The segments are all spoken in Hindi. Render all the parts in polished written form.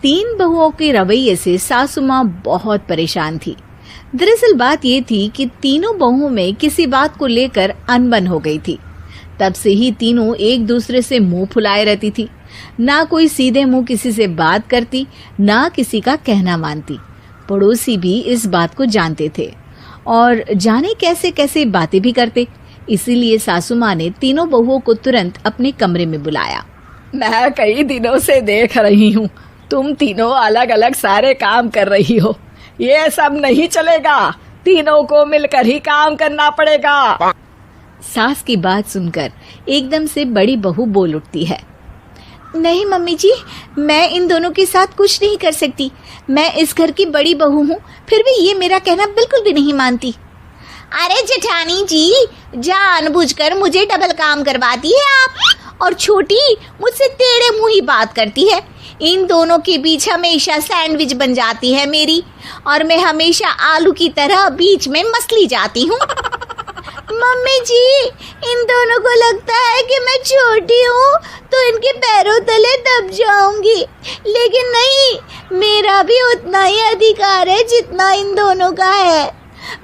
तीन बहुओं के रवैये से सासू माँ बहुत परेशान थी। दरअसल बात ये थी कि तीनों बहुओं में किसी बात को लेकर अनबन हो गई थी। तब से ही तीनों एक दूसरे से मुंह फुलाए रहती थी। ना कोई सीधे मुंह किसी से बात करती, ना किसी का कहना मानती। पड़ोसी भी इस बात को जानते थे और जाने कैसे कैसे बातें भी करते। इसीलिए सासू माँ ने तीनों बहुओं को तुरंत अपने कमरे में बुलाया। मैं कई दिनों से देख रही हूँ, तुम तीनों अलग अलग सारे काम कर रही हो। ये सब नहीं चलेगा, तीनों को मिलकर ही काम करना पड़ेगा। सास की बात सुनकर एकदम से बड़ी बहू बोल उठती है। नहीं मम्मी जी, मैं इन दोनों के साथ कुछ नहीं कर सकती। मैं इस घर की बड़ी बहू हूँ, फिर भी ये मेरा कहना बिल्कुल भी नहीं मानती। अरे जेठानी जी, जानबूझकर मुझे डबल काम करवाती है आप। और छोटी मुझसे टेढ़े मुंह ही बात करती है। इन दोनों के बीच हमेशा सैंडविच बन जाती है मेरी, और मैं हमेशा आलू की तरह बीच में मसली जाती हूँ। मम्मी जी, इन दोनों को लगता है कि मैं छोटी हूँ तो इनके पैरों तले दब जाऊंगी, लेकिन नहीं, मेरा भी उतना ही अधिकार है जितना इन दोनों का है।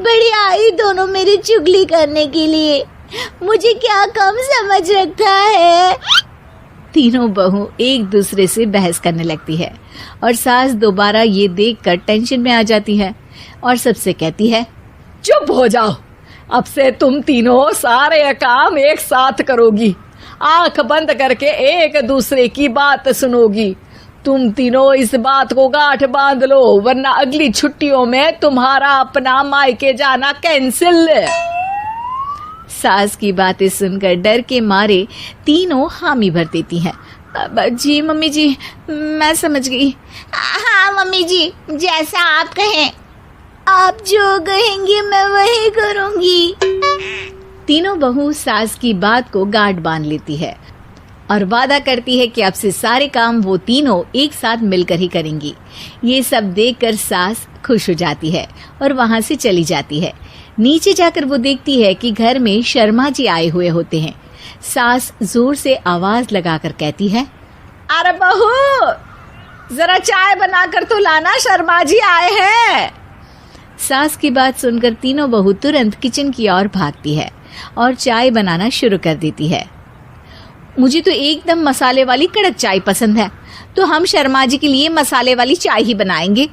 बड़ी आई दोनों मेरी चुगली करने के लिए, मुझे क्या कम समझ रखा है। तीनों बहू एक दूसरे से बहस करने लगती है और सास दोबारा ये देखकर टेंशन में आ जाती है और सबसे कहती है, चुप हो जाओ, अब से तुम तीनों सारे काम एक साथ करोगी। आंख बंद करके एक दूसरे की बात सुनोगी। तुम तीनों इस बात को गांठ बांध लो, वरना अगली छुट्टियों में तुम्हारा अपना मायके जाना कैंसिल। सास की बातें सुनकर डर के मारे तीनों हामी भर देती हैं। जी मम्मी जी, मैं समझ गई। हाँ मम्मी जी, जैसा आप कहें। आप जो कहेंगी मैं वही करूंगी। तीनों बहू सास की बात को गांठ बांध लेती है और वादा करती है कि अब से सारे काम वो तीनों एक साथ मिलकर ही करेंगी। ये सब देखकर सास खुश हो जाती है और वहां से चली जाती है। नीचे जाकर वो देखती है कि घर में शर्मा जी आए हुए होते हैं। सास जोर से आवाज लगाकर कहती है, अरे बहू, जरा चाय बनाकर तो लाना, शर्मा जी आए हैं। सास की बात सुनकर तीनों बहू तुरंत किचन की ओर भागती है और चाय बनाना शुरू कर देती है। मुझे तो एकदम मसाले वाली कड़क चाय पसंद है, तो हम शर्मा जी के लिए मसाले वाली चाय ही बनाएंगे।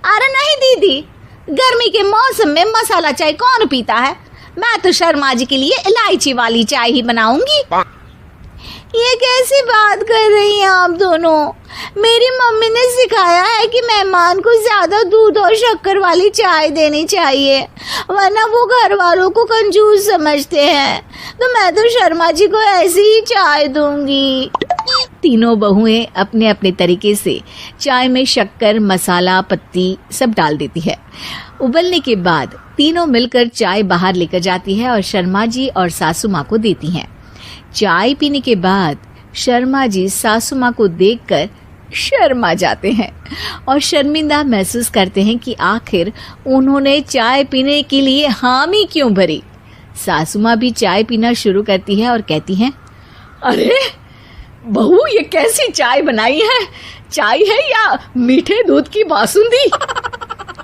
अरे नहीं दीदी, गर्मी के मौसम में मसाला चाय कौन पीता है? मैं तो शर्मा जी के लिए इलायची वाली चाय ही बनाऊंगी। ये कैसी बात कर रही हैं आप दोनों? मेरी मम्मी ने सिखाया है कि मेहमान को ज्यादा दूध और शक्कर वाली चाय देनी चाहिए, वरना वो घर वालों को कंजूस समझते हैं। तो मैं तो शर्मा जी को ऐसी ही चाय दूंगी। तीनों बहुएं अपने अपने तरीके से चाय में शक्कर, मसाला, पत्ती सब डाल देती है। उबलने के बाद तीनों मिलकर चाय बाहर लेकर जाती है और शर्मा जी और सासू माँ को देती हैं। चाय पीने के बाद शर्मा जी सासू माँ को देखकर शर्मा जाते हैं और शर्मिंदा महसूस करते हैं कि आखिर उन्होंने चाय पीने के लिए हामी क्यों भरी। सासू माँ भी चाय पीना शुरू करती है और कहती हैं, अरे बहू, ये कैसी चाय बनाई है? चाय है या मीठे दूध की बासुंदी?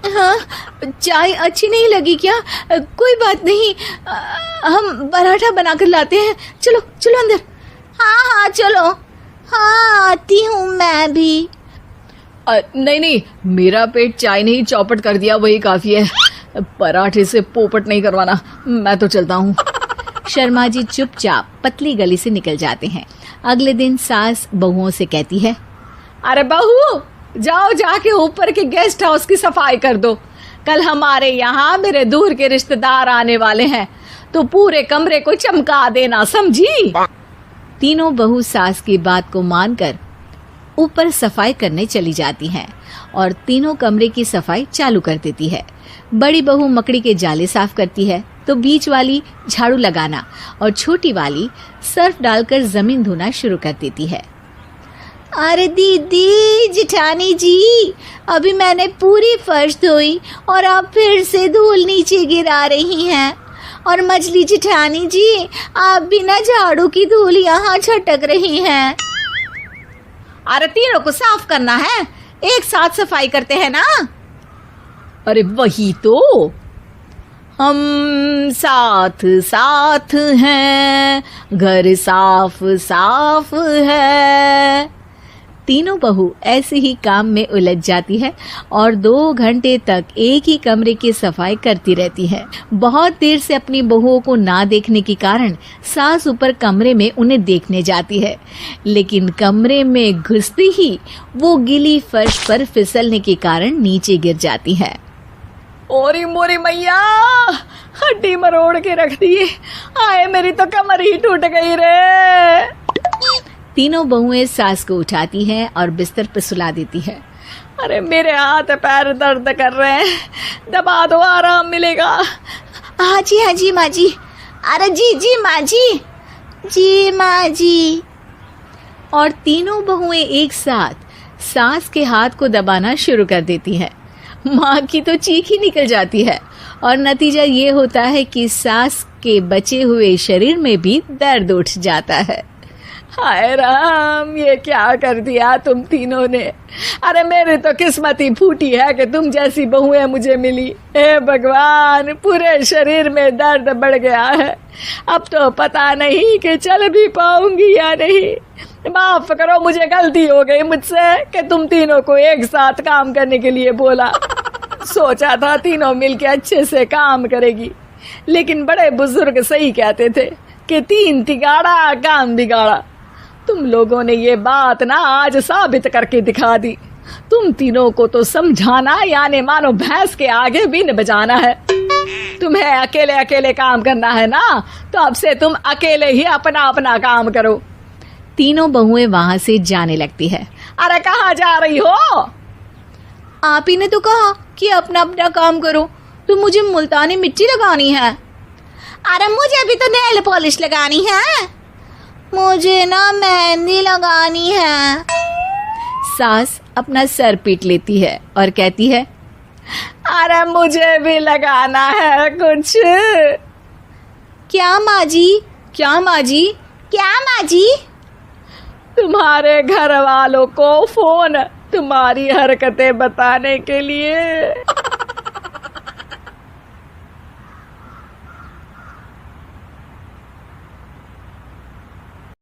हाँ, चाय अच्छी नहीं लगी क्या? कोई बात नहीं, हम पराठा बनाकर लाते हैं। चलो चलो अंदर। हाँ हाँ चलो। हाँ आती हूँ मैं भी। नहीं नहीं, मेरा पेट चाय ने ही चौपट कर दिया, वही काफी है। पराठे से पोपट नहीं करवाना, मैं तो चलता हूँ। शर्मा जी चुपचाप पतली गली से निकल जाते हैं। अगले दिन सास बहुओं से कहती है, अरे बहू, जाओ जाके ऊपर के गेस्ट हाउस की सफाई कर दो। कल हमारे यहाँ मेरे दूर के रिश्तेदार आने वाले हैं, तो पूरे कमरे को चमका देना, समझी? तीनों बहू सास की बात को मानकर ऊपर सफाई करने चली जाती हैं और तीनों कमरे की सफाई चालू कर देती है। बड़ी बहू मकड़ी के जाले साफ करती है, तो बीच वाली झाड़ू लगाना और छोटी वाली सर्फ डालकर जमीन धोना शुरू कर देती है। अरे दीदी, जेठानी जी, अभी मैंने पूरी फर्श धोई और आप फिर से धूल नीचे गिरा रही हैं। और मछली जेठानी जी, आप बिना झाड़ू की धूल यहाँ छटक रही हैं। अरे तीनों को साफ करना है, एक साथ सफाई करते हैं ना। अरे वही तो, हम साथ साथ हैं, घर साफ साफ है। तीनों बहू ऐसे ही काम में उलझ जाती है और 2 घंटे तक एक ही कमरे की सफाई करती रहती है। बहुत देर से अपनी बहुओं को ना देखने के कारण सास ऊपर कमरे में उन्हें देखने जाती है, लेकिन कमरे में घुसती ही वो गीली फर्श पर फिसलने के कारण नीचे गिर जाती है। ओरी मोरी मैया, हड्डी मरोड़ के रख दी। आए मेरी तो कमर ही टूट गई रे। तीनों बहुएं सास को उठाती हैं और बिस्तर पर सुला देती है। अरे मेरे हाथ पैर दर्द कर रहे हैं, दबा दो, आराम मिलेगा। हाँ जी माँ जी। अरे जी माँ जी माँ जी। और तीनों बहुएं एक साथ सास के हाथ को दबाना शुरू कर देती हैं। माँ की तो चीख ही निकल जाती है और नतीजा ये होता है कि सास के बचे हुए शरीर में भी दर्द उठ जाता है। हाय राम, ये क्या कर दिया तुम तीनों ने। अरे मेरी तो किस्मत ही फूटी है कि तुम जैसी बहुएं मुझे मिली। हे भगवान, पूरे शरीर में दर्द बढ़ गया है। अब तो पता नहीं कि चल भी पाऊंगी या नहीं। माफ करो, मुझे गलती हो गई मुझसे कि तुम तीनों को एक साथ काम करने के लिए बोला। सोचा था तीनों मिलके अच्छे से काम करेगी, लेकिन बड़े बुजुर्ग सही कहते थे कि 3 तिगाड़ा काम बिगाड़ा। तुम लोगों ने ये बात ना आज साबित करके दिखा दी। तुम तीनों को तो समझाना यानी मानो भैंस के आगे बीन बजाना है। तुम्हें अकेले अकेले काम करना है ना, तो अब से तुम अकेले ही अपना अपना काम करो। तीनों बहुएं वहां से जाने लगती है। अरे कहाँ जा रही हो? आप ही ने तो कहा कि अपना अपना काम करो, तो मुझे मुल्तानी मिट्टी लगानी है। अरे मुझे भी तो नेल पॉलिश लगानी है, मुझे ना मेहंदी लगानी है। सास अपना सर पीट लेती है और कहती है, अरे मुझे भी लगाना है कुछ। क्या माँ जी? क्या माँ जी? क्या माँ जी? तुम्हारे घर वालों को फोन तुम्हारी हरकतें बताने के लिए।